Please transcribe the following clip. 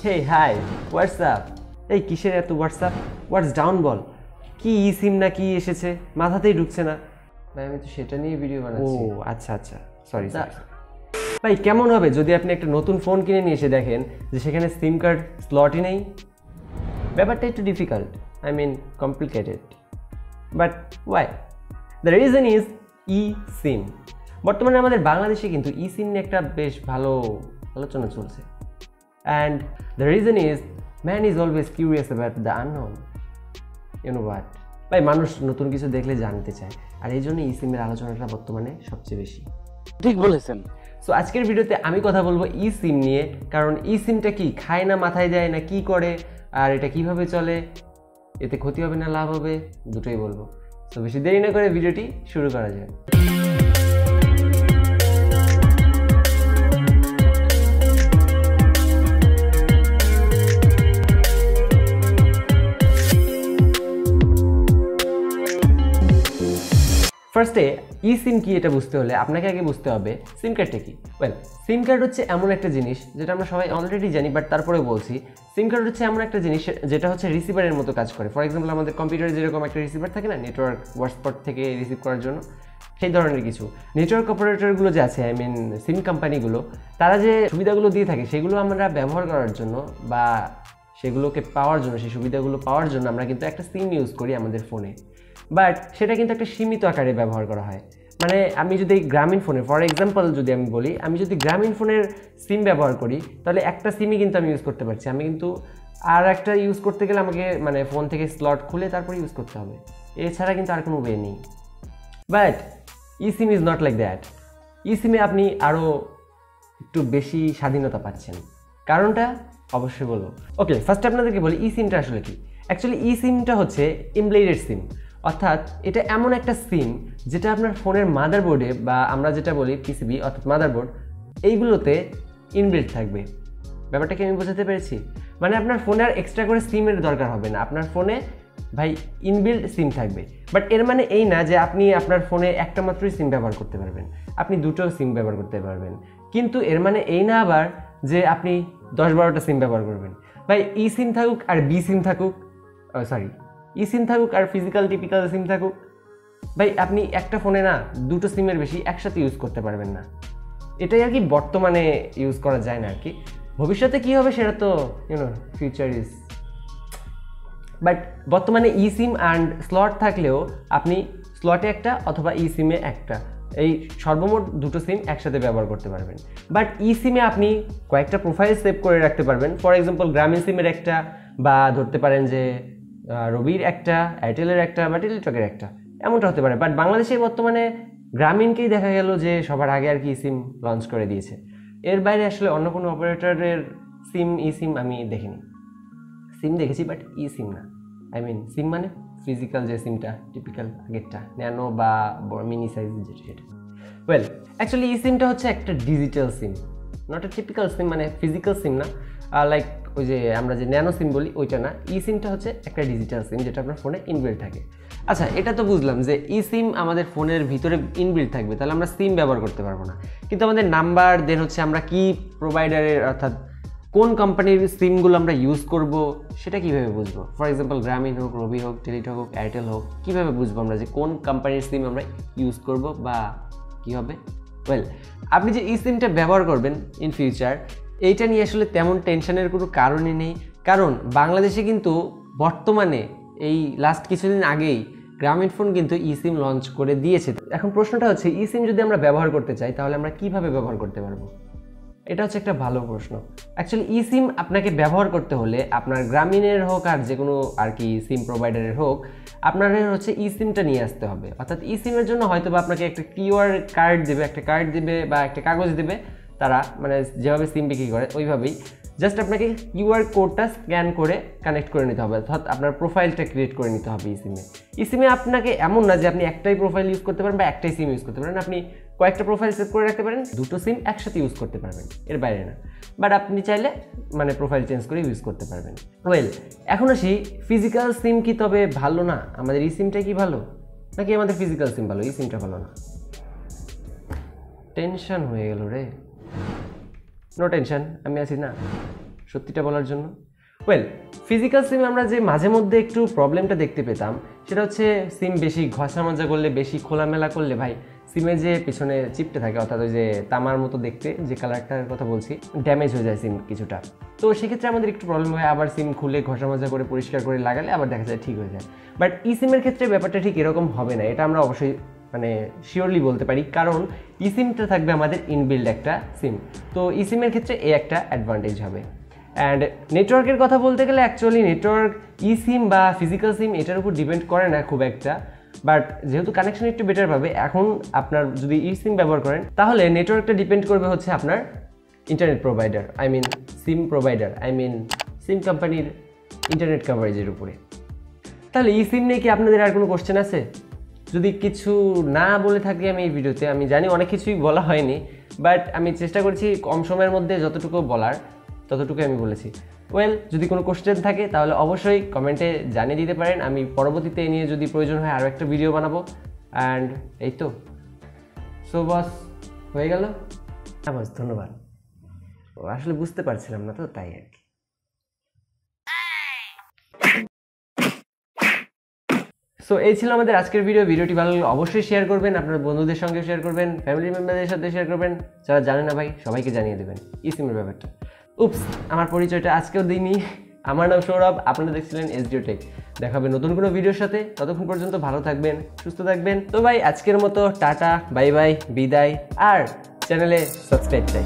Hey, hi, what's up? এই কিসের এত হোয়াটসঅ্যাপ? হোয়াটস ডাউন বল। কি ই সিম না কি এসেছে, মাথাতেই ঢুকছে না। ভাই আমি তো সেটা নিয়ে ভিডিও বানাচ্ছি। ও আচ্ছা আচ্ছা, সরি। ভাই কেমন হবে যদি আপনি একটা নতুন ফোন কিনে নিয়ে এসে দেখেন যে সেখানে সিম কার্ড স্লটই নেই? ব্যাপারটা একটু difficult, I mean complicated, but why? The reason is e SIM. বর্তমানে আমাদের বাংলাদেশে কিন্তু ই সিম নিয়ে একটা বেশ ভালো আলোচনা চলছে। And the reason is man is always curious about the unknown. You know what? ভাই মানুষ নতুন কিছু দেখলে জানতে চায়, আর এই জন্য ই সিমের আলোচনাটা বর্তমানে সবচেয়ে বেশি। ঠিক বলেছেন। সো আজকের ভিডিওতে আমি কথা বলবো ই সিম নিয়ে, কারণ ই সিমটা কি খায় না মাথায় দেয় না কি করে, আর এটা কিভাবে চলে, এতে ক্ষতি হবে না লাভ হবে, দুটোই বলবো। তো বেশি দেরি না করে ভিডিওটি শুরু করা যায়। ফার্স্টে ই সিম কি এটা বুঝতে হলে আপনাকে আগে বুঝতে হবে সিম কার্ডটা কি। ওয়েল, সিম কার্ড হচ্ছে এমন একটা জিনিস যেটা আমরা সবাই অলরেডি জানি, বাট তারপরেও বলছি। সিম কার্ড হচ্ছে এমন একটা জিনিস যেটা হচ্ছে রিসিভারের মতো কাজ করে। ফর এক্সাম্পল আমাদের কম্পিউটারে যেরকম একটা রিসিভার থাকে না, নেটওয়ার্ক হোয়াটসঅ্যাপ থেকে রিসিভ করার জন্য, সেই ধরনের কিছু। নেটওয়ার্ক অপারেটরগুলো যে আছে, আই মিন সিম কোম্পানিগুলো, তারা যে সুবিধাগুলো দিয়ে থাকে সেগুলো আমরা ব্যবহার করার জন্য বা সেগুলোকে পাওয়ার জন্য, সেই সুবিধাগুলো পাওয়ার জন্য আমরা কিন্তু একটা সিম ইউজ করি আমাদের ফোনে। বাট সেটা কিন্তু একটা সীমিত আকারে ব্যবহার করা হয়। মানে আমি যদি গ্রামীণ ফোনে, ফর এক্সাম্পল যদি আমি বলি, আমি যদি গ্রামীণ ফোনের সিম ব্যবহার করি তাহলে একটা সিমই কিন্তু আমি ইউজ করতে পারছি। আমি কিন্তু আর একটা ইউজ করতে গেলে আমাকে মানে ফোন থেকে স্লট খুলে তারপরে ইউজ করতে হবে, এছাড়া কিন্তু আর কোনো ওয়ে নেই। But e SIM is not like that. E সিমে আপনি আরও একটু বেশি স্বাধীনতা পাচ্ছেন। কারণটা অবশ্যই বলবো। ওকে, ফার্স্ট আপনাদেরকে বলি ই সিমটা আসলে কি। অ্যাকচুয়ালি ই সিমটা হচ্ছে এমবেডেড সিম, অর্থাৎ এটা এমন একটা সিম যেটা আপনার ফোনের মাদারবোর্ডে বা আমরা যেটা বলি পিসিবি অর্থাৎ মাদারবোর্ড, এইগুলোতে ইনবিল্ট থাকবে। ব্যাপারটা কি আমি বোঝাতে পেরেছি? মানে আপনার ফোনে আর এক্সট্রা করে সিমের দরকার হবে না, আপনার ফোনে ভাই ইনবিল্ট সিম থাকবে। বাট এর মানে এই না যে আপনি আপনার ফোনে একটা মাত্রই সিম ব্যবহার করতে পারবেন, আপনি দুটো সিম ব্যবহার করতে পারবেন। কিন্তু এর মানে এই না আবার যে আপনি 10-12টা সিম ব্যবহার করবেন। ভাই ই সিম থাকুক আর বি সিম থাকুক, ই সিম থাকুক আর ফিজিক্যাল টিপিক্যাল সিম থাকুক, ভাই আপনি একটা ফোনে না দুটো সিমের বেশি একসাথে ইউজ করতে পারবেন না। এটাই আর কি বর্তমানে ইউজ করা যায় না আর কি। ভবিষ্যতে কী হবে সেটা তো ফিউচার ইজ। বাট বর্তমানে ই সিম অ্যান্ড স্লট থাকলেও আপনি স্লটে একটা অথবা ই সিমে একটা, এই সর্বমোট দুটো সিম একসাথে ব্যবহার করতে পারবেন। বাট ই সিমে আপনি কয়েকটা প্রোফাইল সেভ করে রাখতে পারবেন। ফর এক্সাম্পল গ্রামীণ সিমের একটা, বা ধরতে পারেন যে রবির একটা, এয়ারটেলের একটা বা টেলিটকের একটা, এমনটা হতে পারে। বাট বাংলাদেশে বর্তমানে গ্রামীণকেই দেখা গেল যে সবার আগে আর কি সিম লঞ্চ করে দিয়েছে। এর বাইরে আসলে অন্য কোনো অপারেটরের সিম ই সিম আমি দেখিনি। সিম দেখেছি বাট ই সিম না। আই মিন সিম মানে ফিজিক্যাল যে সিমটা টিপিক্যাল আগেরটা, ন্যানো বা মিনি সাইজ যেটা, সেটা। ওয়েল, অ্যাকচুয়ালি ই সিমটা হচ্ছে একটা digital SIM, not a typical SIM, মানে ফিজিক্যাল সিম না। লাইক ওই যে আমরা যে ন্যানো সিম বলি ওইটা না। ই সিমটা হচ্ছে একটা ডিজিটাল সিম যেটা আপনার ফোনে ইনবিল্ট থাকে। আচ্ছা, এটা তো বুঝলাম যে ই সিম আমাদের ফোনের ভিতরে ইনবিল্ট থাকবে, তাহলে আমরা সিম ব্যবহার করতে পারবো না। কিন্তু আমাদের নাম্বার দেন হচ্ছে আমরা কি প্রোভাইডারের অর্থাৎ কোন কোম্পানির সিমগুলো আমরা ইউজ করব সেটা কীভাবে বুঝবো? ফর এক্সাম্পল গ্রামীণ হোক, রবি হোক, টেলিটক হোক, এয়ারটেল হোক, কীভাবে বুঝবো আমরা যে কোন কোম্পানির সিম আমরা ইউজ করব বা কী হবে? ওয়েল, আপনি যে ই সিমটা ব্যবহার করবেন ইন ফিউচার, এইটা নিয়ে আসলে তেমন টেনশনের কোনো কারণই নেই। কারণ বাংলাদেশে কিন্তু বর্তমানে এই লাস্ট কিছুদিন আগেই গ্রামীণ ফোন কিন্তু ই সিম লঞ্চ করে দিয়েছে। এখন প্রশ্নটা হচ্ছে ই সিম যদি আমরা ব্যবহার করতে চাই তাহলে আমরা কিভাবে ব্যবহার করতে পারবো? এটা হচ্ছে একটা ভালো প্রশ্ন। অ্যাকচুয়ালি ই সিম আপনাকে ব্যবহার করতে হলে আপনার গ্রামীণের হোক আর যে কোনো আর কি সিম প্রোভাইডারের হোক, আপনার হচ্ছে ই সিমটা নিয়ে আসতে হবে। অর্থাৎ ই সিমের জন্য হয়তো বা আপনাকে একটা কিউআর কার্ড দেবে, একটা কার্ড দেবে বা একটা কাগজ দেবে তারা, মানে যেভাবে সিম বিক্রি করে ওইভাবেই। জাস্ট আপনাকে কিউআর কোডটা স্ক্যান করে কানেক্ট করে নিতে হবে, অর্থাৎ আপনার প্রোফাইলটা ক্রিয়েট করে নিতে হবে ই সিমে। ই সিমে আপনাকে এমন না যে আপনি একটাই প্রোফাইল ইউজ করতে পারেন বা একটাই সিম ইউজ করতে পারেন, আপনি কয়েকটা প্রোফাইল সেভ করে রাখতে পারেন, দুটো সিম একসাথে ইউজ করতে পারবেন, এর বাইরে না। বাট আপনি চাইলে মানে প্রোফাইল চেঞ্জ করে ইউজ করতে পারবেন। ওয়েল, এখন আসি ফিজিক্যাল সিম কি তবে ভালো না? আমাদের ই সিমটাই কি ভালো নাকি আমাদের ফিজিক্যাল সিম ভালো, ই সিমটা ভালো না? টেনশন হয়ে গেল রে। নো টেনশন, আমি আছি না, সত্যিটা বলার জন্য? ওয়েল, ফিজিক্যাল সিম আমরা যে মাঝে মধ্যে একটু প্রবলেমটা দেখতে পেতাম সেটা হচ্ছে সিম বেশি ঘষা মাজা করলে, বেশি খোলামেলা করলে ভাই সিমের যে পিছনে চিপটে থাকে, অর্থাৎ ওই যে তামার মতো দেখতে যে কালারটার কথা বলছি, ড্যামেজ হয়ে যায় সিম কিছুটা। তো সেক্ষেত্রে আমাদের একটু প্রবলেম হয়, আবার সিম খুলে ঘষা মাজা করে পরিষ্কার করে লাগালে আবার দেখা যায় ঠিক হয়ে যায়। বাট ই সিমের ক্ষেত্রে ব্যাপারটা ঠিক এরকম হবে না, এটা আমরা অবশ্যই শিওরলি বলতে পারি, কারণ ই সিমটা থাকবে আমাদের ইনবিল্ড একটা সিম। তো ই সিমের ক্ষেত্রে এই একটা অ্যাডভান্টেজ হবে। অ্যান্ড নেটওয়ার্কের কথা বলতে গেলে অ্যাকচুয়ালি নেটওয়ার্ক ই সিম বা ফিজিক্যাল সিম এটার উপর ডিপেন্ড করে না খুব একটা, বাট যেহেতু কানেকশন একটু বেটার পাবে, এখন আপনার যদি ই সিম ব্যবহার করেন তাহলে নেটওয়ার্কটা ডিপেন্ড করবে হচ্ছে আপনার ইন্টারনেট প্রোভাইডার, সিম প্রোভাইডার, সিম কোম্পানির ইন্টারনেট কভারেজের উপরে। তাহলে ই সিম নিয়ে কি আপনাদের আর কোনো কোশ্চেন আছে? যদি কিছু না বলে থাকি আমি এই ভিডিওতে, আমি জানি অনেক কিছুই বলা হয়নি, বাট আমি চেষ্টা করছি কম সময়ের মধ্যে যতটুকু বলার ততটুকু আমি বলেছি। ওয়েল, যদি কোনো কোশ্চেন থাকে তাহলে অবশ্যই কমেন্টে জানিয়ে দিতে পারেন, আমি পরবর্তীতে নিয়ে যদি প্রয়োজন হয় আরও একটা ভিডিও বানাবো। অ্যান্ড এই তো, সো বস, হয়ে গেল। হ্যাঁ বস, ধন্যবাদ। আসলে বুঝতে পারছিলাম না তো, তাই আর কি। সো এই ছিল আমাদের আজকের ভিডিওটি ভালো লাগলে অবশ্যই শেয়ার করবেন, আপনার বন্ধুদের সঙ্গে শেয়ার করবেন, ফ্যামিলি মেম্বারদের সাথে শেয়ার করবেন, যারা জানে না ভাই সবাইকে জানিয়ে দেবেন ই সিমের ব্যাপারটা। উপস, আমার পরিচয়টা আজকেও দিইনি। আমার নাম সৌরভ, আপনারা দেখছিলেন SDO Tech। দেখা হবে নতুন কোনো ভিডিওর সাথে, ততক্ষণ পর্যন্ত ভালো থাকবেন, সুস্থ থাকবেন। তো ভাই আজকের মতো টাটা, বাই বাই, বিদায়, আর চ্যানেলে সাবস্ক্রাইব চাই।